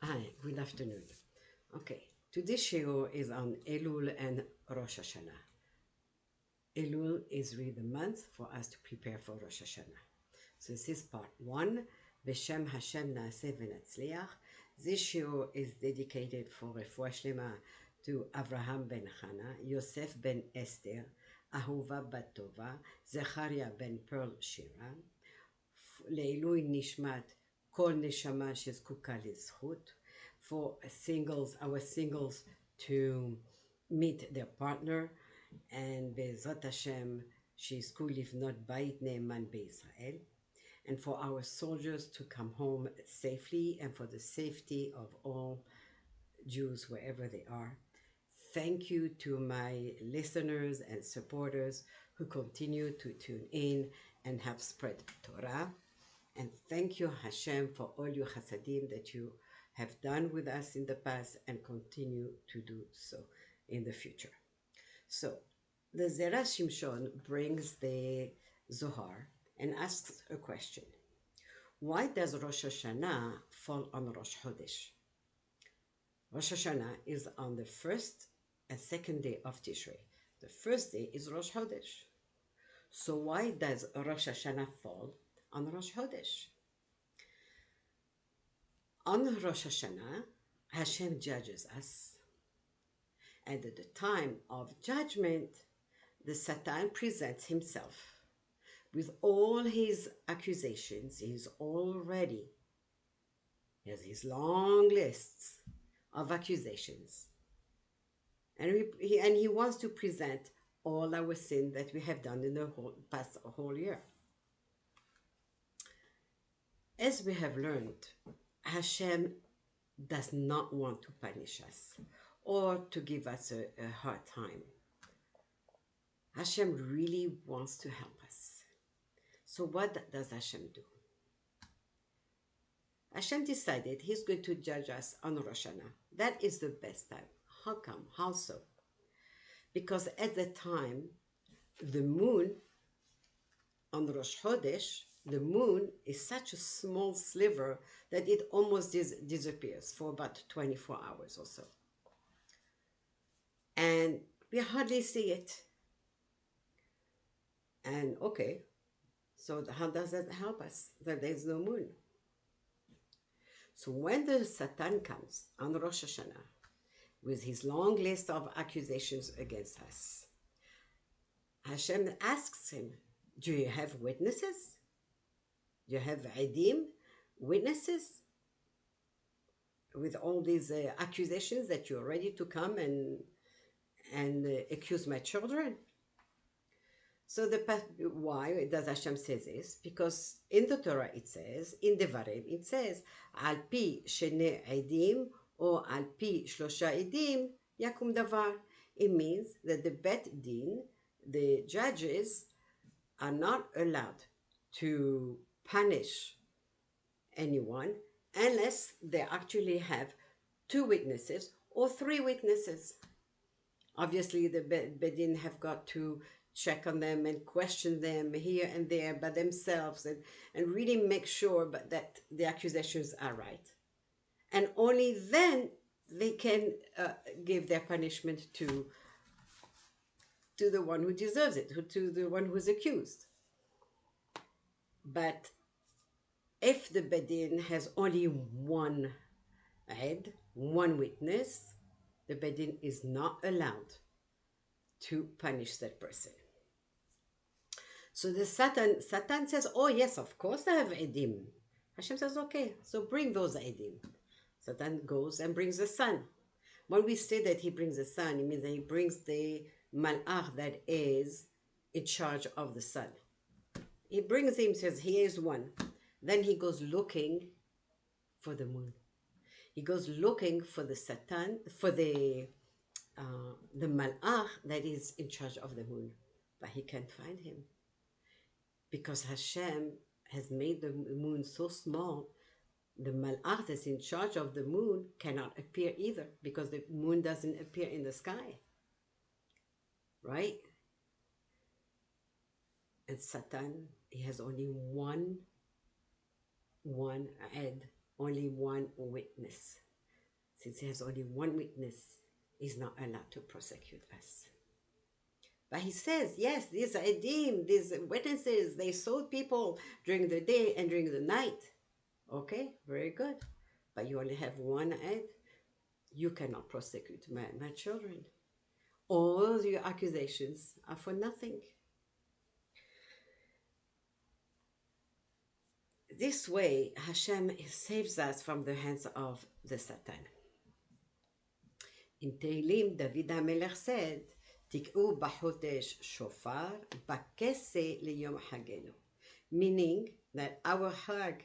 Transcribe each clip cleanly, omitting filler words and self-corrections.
Hi, good afternoon. Okay, today's show is on Elul and Rosh Hashanah. Elul is really the month for us to prepare for Rosh Hashanah. So this is part one. Beshem Hashem Naaseh V'Natzliach. This show is dedicated for Refuah Shlema to Avraham ben Chana, Yosef ben Esther, Ahova bat Tova, Zechariah ben Pearl Shira, לעילוי נשמת כל נשמה שזקוקה לזכות, for singles, our singles to meet their partner, and בעזרת השם שיזכו לבנות בית נאמן בישראל, and for our soldiers to come home safely, and for the safety of all Jews wherever they are. Thank you to my listeners and supporters who continue to tune in and help spread Torah. And thank you, Hashem, for all your chasadim that you have done with us in the past and continue to do so in the future. So, the Zera Shimshon brings the Zohar and asks a question. Why does Rosh Hashanah fall on Rosh Chodesh? Rosh Hashanah is on the first and second day of Tishrei. The first day is Rosh Chodesh. So why does Rosh Hashanah fall on Rosh Chodesh? On Rosh Hashanah, Hashem judges us. And at the time of judgment, the Satan presents himself with all his accusations. He's all ready. He has his long lists of accusations. And he wants to present all our sin that we have done in the past whole year. As we have learned, Hashem does not want to punish us or to give us a hard time. Hashem really wants to help us. So what does Hashem do? Hashem decided he's going to judge us on Rosh Hashanah. That is the best time. How come? How so? Because at the time, the moon on Rosh Chodesh, the moon is such a small sliver that it almost disappears for about 24 hours or so. And we hardly see it. And okay, so how does that help us that there's no moon? So when the Satan comes on Rosh Hashanah with his long list of accusations against us, Hashem asks him, do you have witnesses? Do you have Edim, witnesses? With all these accusations that you're ready to come and accuse my children? So why does Hashem say this? Because in the Torah it says, in Devarim it says, Al pi shene edim or al pi shlosha edim yakum davar. It means that the Bet Din, the judges, are not allowed to punish anyone unless they actually have two witnesses or three witnesses. Obviously, the Bedin have got to check on them and question them here and there by themselves and really make sure that the accusations are right. And only then they can give their punishment to the one who deserves it, to the one who's accused. But if the Bedin has only one Ed, one witness, the Bedin is not allowed to punish that person. So the Satan says, oh yes, of course I have Edim. Hashem says, okay, so bring those Edim. Satan goes and brings the sun. When we say that he brings the sun, it means that he brings the Malach that is in charge of the sun. He brings him, says, here is one. Then he goes looking for the moon. He goes looking for the Satan, for the Malach that is in charge of the moon. But he can't find him. Because Hashem has made the moon so small, the Malach that's in charge of the moon cannot appear either, because the moon doesn't appear in the sky. Right? And Satan, he has only one Ed, only one witness. since he has only one witness, is not allowed to prosecute us. But he says, yes, these edim, these witnesses, they saw people during the day and during the night. Okay, very good. But you only have one ed. You cannot prosecute my children. All your accusations are for nothing. This way, Hashem saves us from the hands of the Satan. In Tehillim, David HaMelech said, Tik'u b'chodesh shofar b'kese liyom hagenu. Meaning that our Hag,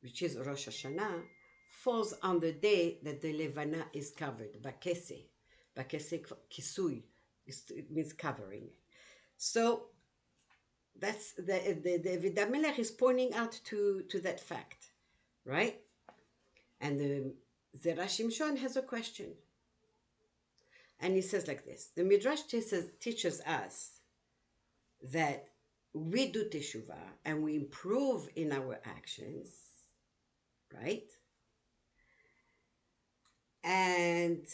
which is Rosh Hashanah, falls on the day that the Levana is covered, b'kese. B'kese kisui, it means covering. So that's the David HaMelech is pointing out to that fact, right? And the Zerah Shimshon has a question. And he says like this, the Midrash teaches us that we do teshuvah and we improve in our actions, right? And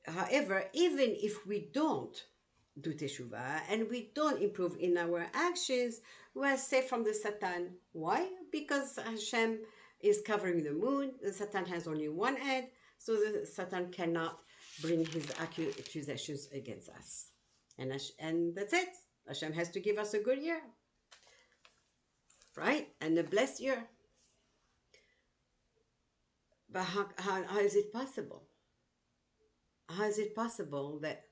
however, even if we don't do teshuvah and we don't improve in our actions, we are safe from the Satan. Why? Because Hashem is covering the moon. The Satan has only one head, so the Satan cannot bring his accusations against us. And that's it. Hashem has to give us a good year, right? And a blessed year. But how is it possible? How is it possible that,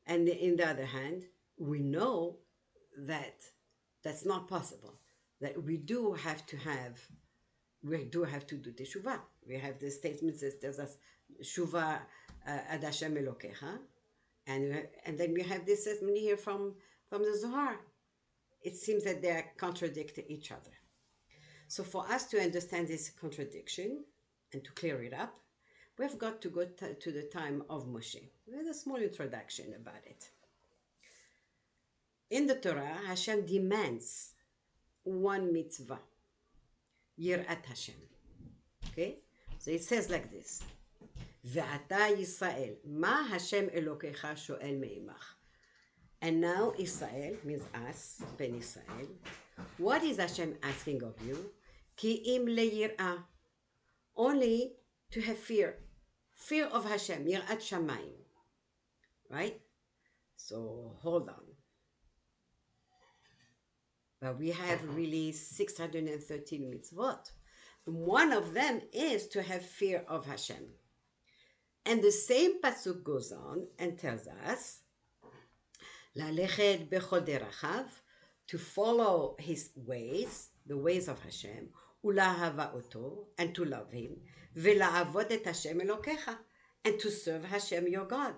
and in the other hand, we know that that's not possible, that we do have to do teshuvah. We have the statement that tells us, Shuvah ad Hashem Elokecha, and then we have this statement here from the Zohar. It seems that they contradict each other. So for us to understand this contradiction and to clear it up, we've got to go to the time of Moshe. There's a small introduction about it. In the Torah, Hashem demands one mitzvah, Yirat Hashem. Okay? So it says like this, Ve'ata Yisrael, ma Hashem Elokecha sho'el me'imach. And now Israel, means us, Ben Israel, what is Hashem asking of you? Ki im le'yir'ah, only to have fear of Hashem, Yirat Shamayim, right? So hold on. But we have really 613 mitzvot. One of them is to have fear of Hashem. And the same pasuk goes on and tells us, Lalechet bechol derachav, to follow his ways, the ways of Hashem, ulahava oto, and to love him, vela'avod et Hashem Elokecha, and to serve Hashem your God.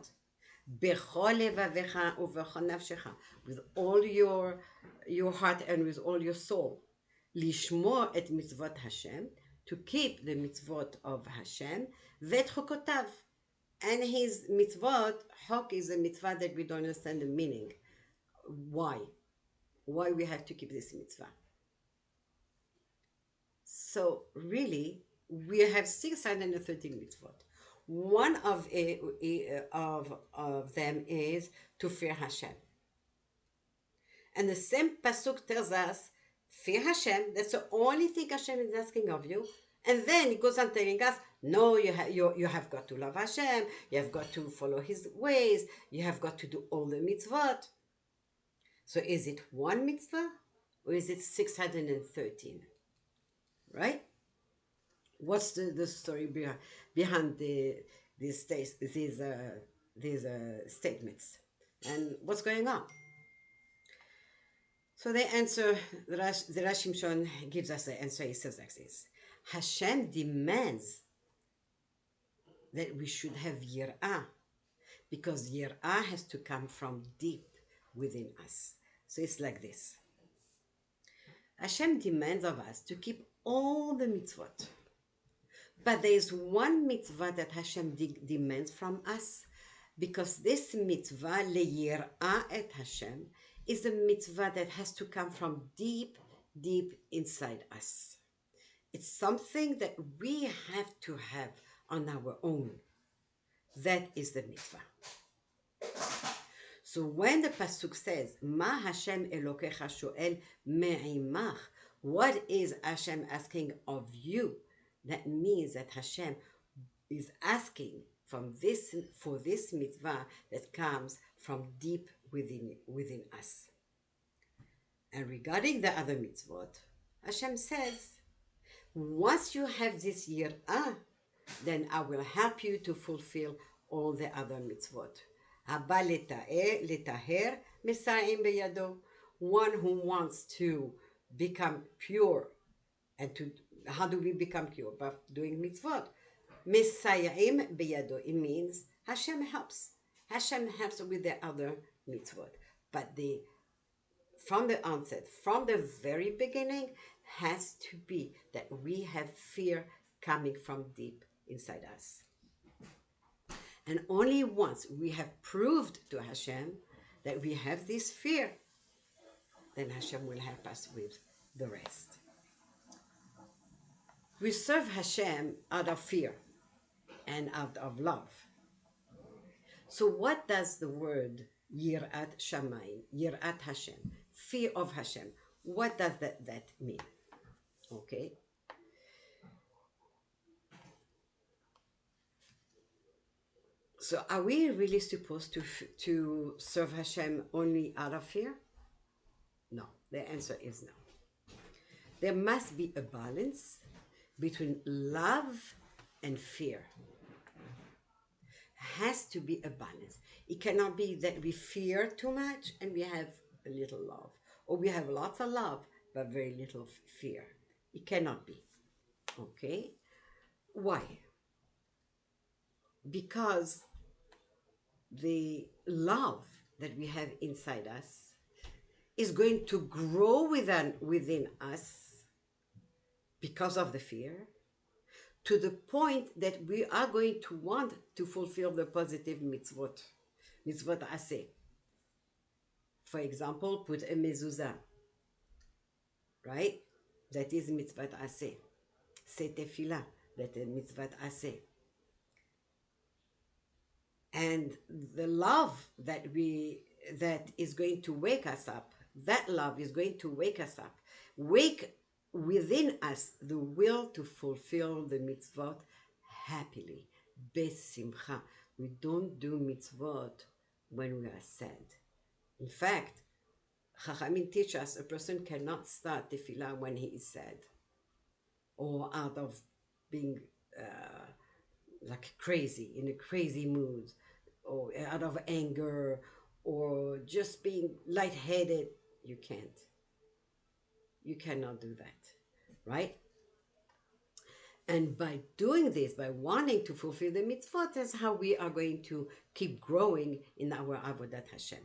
Bechol levavecha uvechol nafshecha, with all your heart and with all your soul. Lishmor et mitzvot Hashem, to keep the mitzvot of Hashem, vet chokotav, and his mitzvot. Chok is a mitzvah that we don't understand the meaning. Why we have to keep this mitzvah? So really, we have 613 mitzvot. One of them is to fear Hashem. And the same pasuk tells us, fear Hashem, that's the only thing Hashem is asking of you. And then it goes on telling us, no, you have got to love Hashem, you have got to follow his ways, you have got to do all the mitzvot. So is it one mitzvah or is it 613? Right? What's the story behind these statements? And what's going on? So the answer, the Rash Shimshon gives us the answer. He says like this: Hashem demands that we should have yir'ah, because yir'ah has to come from deep within us. So it's like this. Hashem demands of us to keep all the mitzvot. But there is one mitzvah that Hashem demands from us, because this mitzvah, le'yir'ah et Hashem, is a mitzvah that has to come from deep, deep inside us. It's something that we have to have on our own. That is the mitzvah. So when the pasuk says, "Ma Hashem Elokecha shoel me'imach," what is Hashem asking of you? That means that Hashem is asking for this mitzvah that comes from deep within us. And regarding the other mitzvot, Hashem says, once you have this yir'ah, then I will help you to fulfill all the other mitzvot. Haba letaher mesa'im beyado. One who wants to become pure, and how do we become pure? By doing mitzvot. Mesa'im beyado. It means Hashem helps. Hashem helps with the other mitzvot. But from the onset, from the very beginning, has to be that we have fear coming from deep inside us. And only once we have proved to Hashem that we have this fear, then Hashem will help us with the rest. We serve Hashem out of fear and out of love. So what does the word Yirat Shamayim, Yirat Hashem, fear of Hashem, what does that mean? Okay. So are we really supposed to serve Hashem only out of fear? No, the answer is no. There must be a balance between love and fear. Has to be a balance. It cannot be that we fear too much and we have a little love, or we have lots of love but very little fear. It cannot be. Okay? Why? Because the love that we have inside us is going to grow within us because of the fear, to the point that we are going to want to fulfill the positive mitzvot aseh. For example, put a mezuzah, right? That is mitzvot aseh. Say tefillah, that is mitzvot aseh. And the love that is going to wake us up, that love is going to wake us up, wake within us the will to fulfill the mitzvot happily, besimcha. We don't do mitzvot when we are sad. In fact, Chachamim teach us a person cannot start tefillah when he is sad, or out of being like crazy, in a crazy mood, or out of anger, or just being lightheaded. You can't. You cannot do that, right? And by doing this, by wanting to fulfill the mitzvot, that's how we are going to keep growing in our avodat Hashem.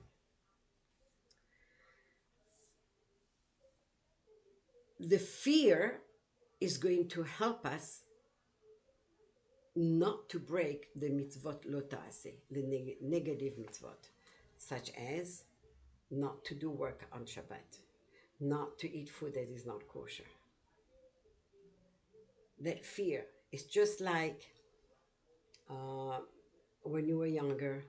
The fear is going to help us not to break the mitzvot lo ta'aseh, the negative mitzvot, such as not to do work on Shabbat, not to eat food that is not kosher. That fear is just like when you were younger,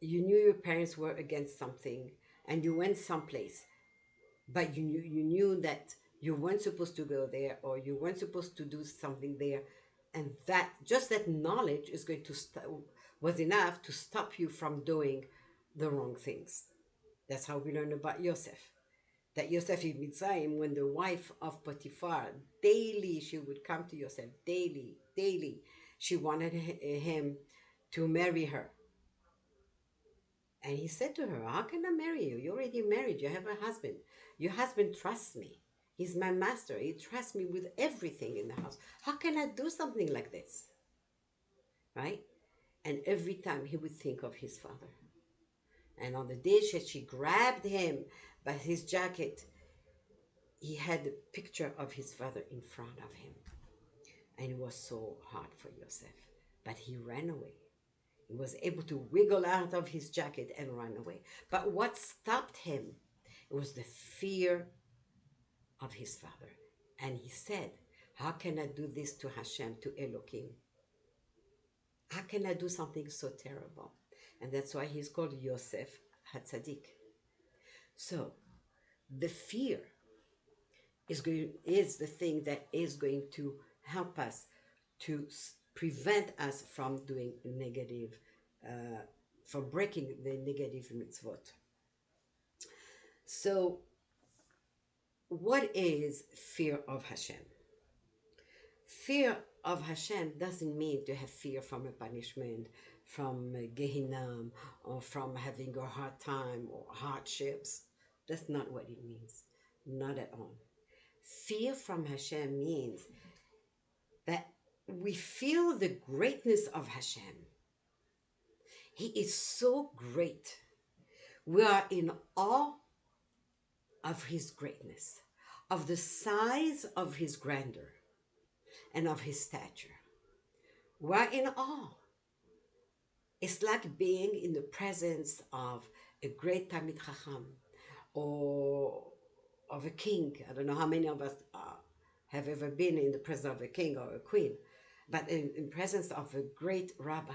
you knew your parents were against something and you went someplace, but you knew that you weren't supposed to go there, or you weren't supposed to do something there, and that just that knowledge is going to was enough to stop you from doing the wrong things. That's how we learn about Yosef. That Yosef in Mitzrayim, when the wife of Potiphar, daily she would come to Yosef, daily. She wanted him to marry her. And he said to her, how can I marry you? You're already married. You have a husband. Your husband trusts me. He's my master. He trusts me with everything in the house. How can I do something like this? Right? And every time he would think of his father. And on the day she grabbed him by his jacket, he had the picture of his father in front of him. And it was so hard for Yosef. But he ran away. He was able to wiggle out of his jacket and run away. But what stopped him? It was the fear of his father. And he said, how can I do this to Hashem, to Elohim? How can I do something so terrible? And that's why he's called Yosef HaTzadik. So the fear is the thing that is going to help us to prevent us from doing negative, from breaking the negative mitzvot. So what is fear of Hashem? Fear of Hashem doesn't mean to have fear from a punishment, from Gehinnom, or from having a hard time or hardships. That's not what it means. Not at all. Fear from Hashem means that we feel the greatness of Hashem. He is so great. We are in awe of his greatness, of the size of his grandeur, and of his stature. We're in awe. It's like being in the presence of a great Talmid Chacham or of a king. I don't know how many of us have ever been in the presence of a king or a queen, but in presence of a great rabbi.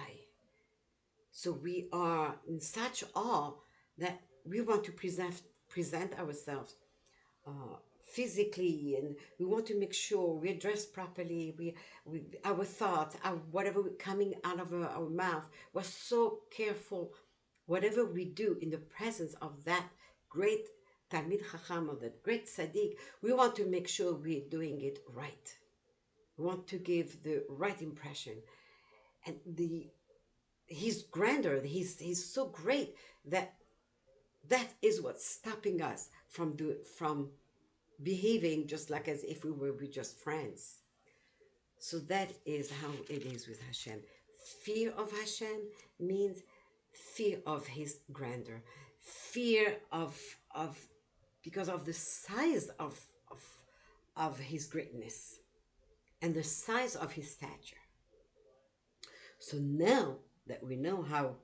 So we are in such awe that we want to present ourselves physically, and we want to make sure we're dressed properly. Our thoughts, whatever coming out of our mouth, we're so careful. Whatever we do in the presence of that great Talmid Chacham, or that great Tzaddik, we want to make sure we're doing it right. We want to give the right impression. And his grandeur, he's so great that is what's stopping us from behaving just like as if we were just friends. So that is how it is with Hashem. Fear of Hashem means fear of his grandeur, fear of because of the size of his greatness and the size of his stature. So now that we know how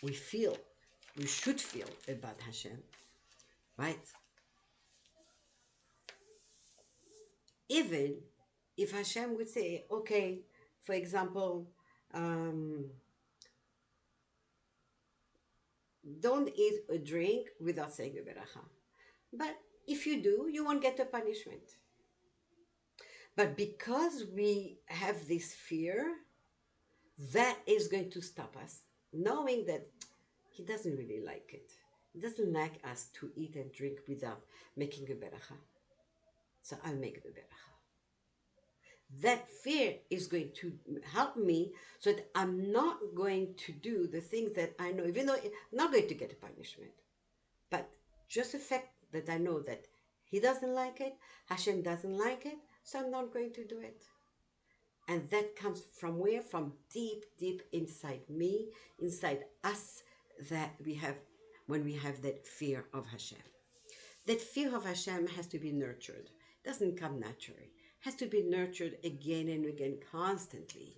we should feel about Hashem, right? Even if Hashem would say, okay, for example, don't eat or drink without saying a beracha. But if you do, you won't get a punishment. But because we have this fear, that is going to stop us, knowing that he doesn't really like it. He doesn't like us to eat and drink without making a beracha. So I'll make the beracha. That fear is going to help me so that I'm not going to do the things that I know, even though I'm not going to get a punishment. But just the fact that I know that he doesn't like it, Hashem doesn't like it, so I'm not going to do it. And that comes from where? From deep, deep inside me, inside us, that we have when we have that fear of Hashem. That fear of Hashem has to be nurtured. It doesn't come naturally. It has to be nurtured again and again, constantly.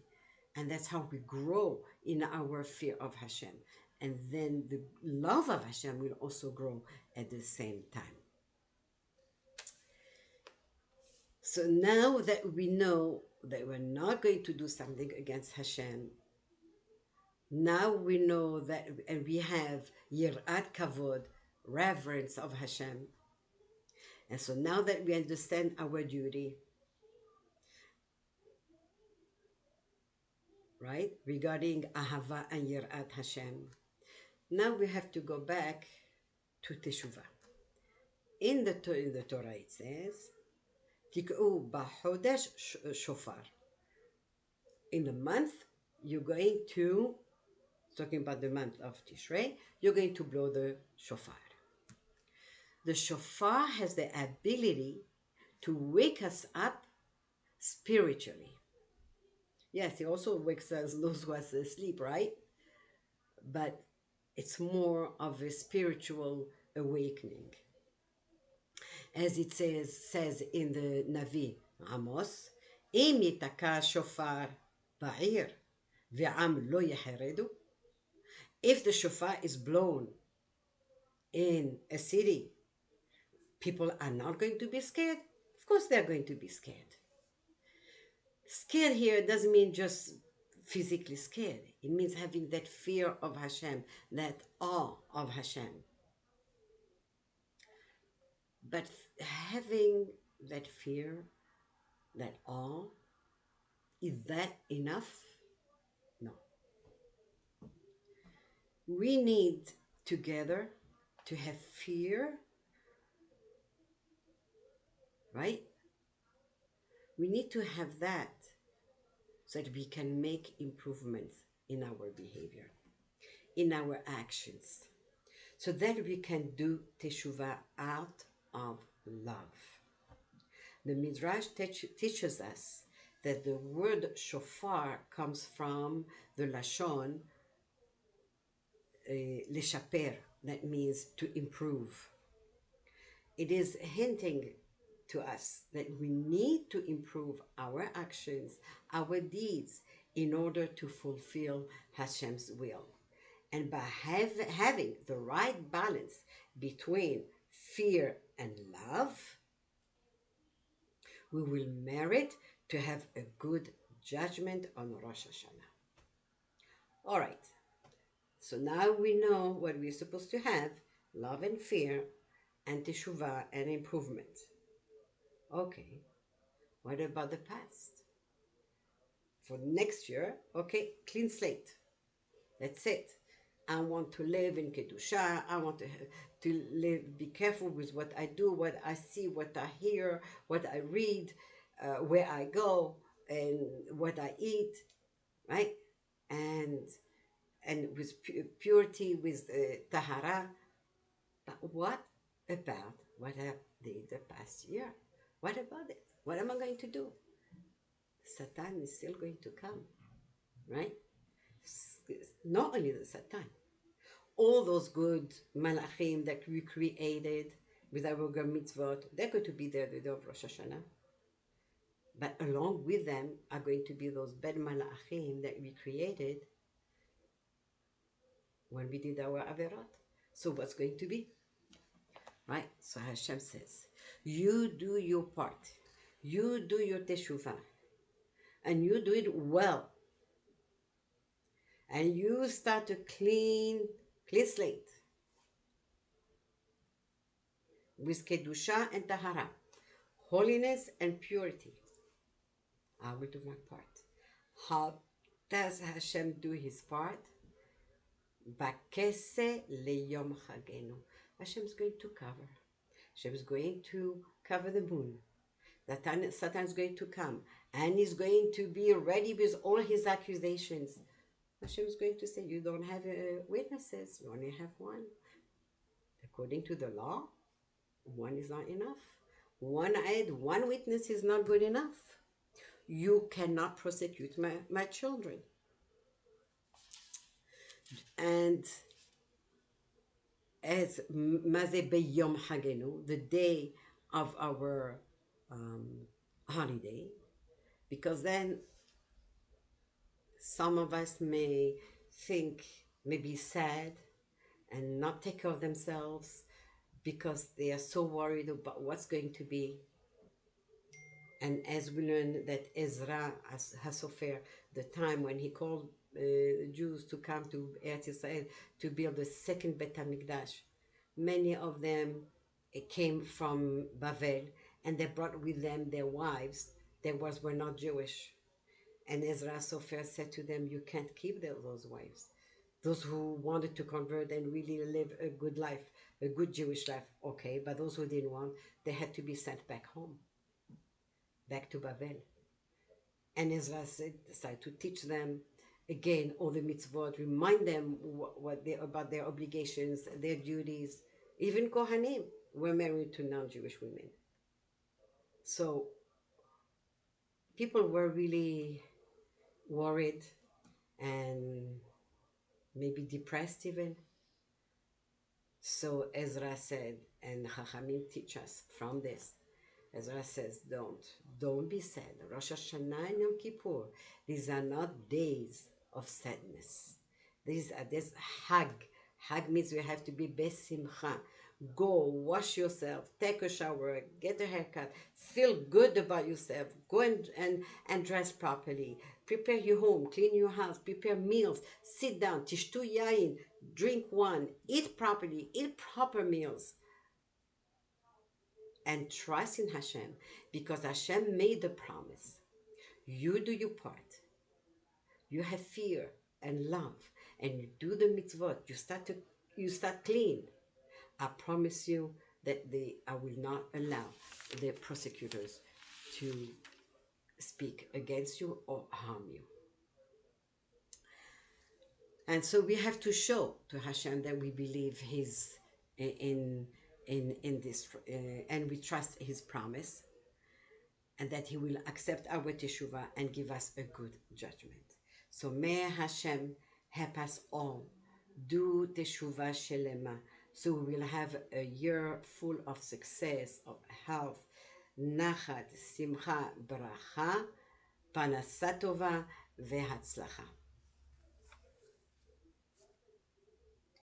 And that's how we grow in our fear of Hashem. And then the love of Hashem will also grow at the same time. So now that we know that we're not going to do something against Hashem, now we know that, and we have yirat kavod, reverence of Hashem. And so now that we understand our duty, right, regarding ahava and yirat Hashem, now we have to go back to teshuvah. In the Torah it says, Tik'u b'chodesh shofar. In the month, you're going to, talking about the month of Tishrei, you're going to blow the shofar. The shofar has the ability to wake us up spiritually. Yes, it also wakes us, those who are asleep, right? But it's more of a spiritual awakening. As it says in the Navi Amos, Im yitaka shofar ba'ir ve'am lo yeheredu. If the shofar is blown in a city, people are not going to be scared. Of course, they're going to be scared. Scared here doesn't mean just physically scared. It means having that fear of Hashem, that awe of Hashem. But having that fear, that awe, is that enough? No. We need together to have fear, right? We need to have that so that we can make improvements in our behavior, in our actions, so that we can do teshuvah out of love. The Midrash teaches us that the word shofar comes from the Lashon leshaper, that means to improve. It is hinting to us that we need to improve our actions, our deeds, in order to fulfill Hashem's will. And by having the right balance between fear and love, we will merit to have a good judgment on Rosh Hashanah. All right, so now we know what we're supposed to have: love and fear, and teshuvah and improvement. Okay, what about the past? For next year, okay, clean slate. That's it. I want to live in Kedusha. I want to live, be careful with what I do, what I see, what I hear, what I read, where I go, and what I eat, right? And with purity, with tahara. But what about what I did the past year? What about it? What am I going to do? Satan is still going to come, right? Not only the Satan, all those good malachim that we created with our mitzvot, they're going to be there the day of Rosh Hashanah. But along with them are going to be those bad malachim that we created when we did our averot. So what's going to be? Right? So Hashem says, you do your part. You do your teshuvah. And you do it well. And you start to clean slate with kedusha and tahara, holiness and purity. I will do my part. How does Hashem do his part? Bakese leyom chagenu. Hashem is going to cover. Hashem is going to cover the moon. Satan is going to come and he's going to be ready with all his accusations. Hashem is going to say, you don't have witnesses, you only have one. According to the law, one is not enough. One witness is not good enough. You cannot prosecute my children. And as Mazeh Beyom Hagenu, the day of our holiday, because then some of us may be sad and not take care of themselves because they are so worried about what's going to be. And as we learn that Ezra HaSofer, the time when he called the Jews to come to Eretz Israel to build the second Bet HaMikdash, many of them came from Bavel, and they brought with them their wives that were not Jewish. And Ezra HaSofer said to them, you can't keep those wives. Those who wanted to convert and really live a good life, a good Jewish life, okay, but those who didn't want, they had to be sent back home, back to Babel. And Ezra decided to teach them again all the mitzvot, remind them about their obligations, their duties. Even Kohanim were married to non-Jewish women. So people were really worried and maybe depressed even. So Ezra said, and Chachamim teach us from this, Ezra says, don't be sad. Rosh Hashanah and Yom Kippur, these are not days of sadness. These are days Hag. Hag means we have to be besimcha. Go wash yourself, take a shower, get a haircut, feel good about yourself, go and dress properly, prepare your home, clean your house, prepare meals, sit down, tishtu yain, drink wine, eat properly, eat proper meals, and trust in Hashem, because Hashem made the promise. You do your part. You have fear and love, and you do the mitzvot. You start clean. I promise you that I will not allow the prosecutors to speak against you or harm you. And so we have to show to Hashem that we believe His in this, and we trust His promise, and that He will accept our teshuvah and give us a good judgment. So may Hashem help us all do teshuvah shelema, so we will have a year full of success, of health, nachat, simcha, bracha, panasa tova, vehatzlacha.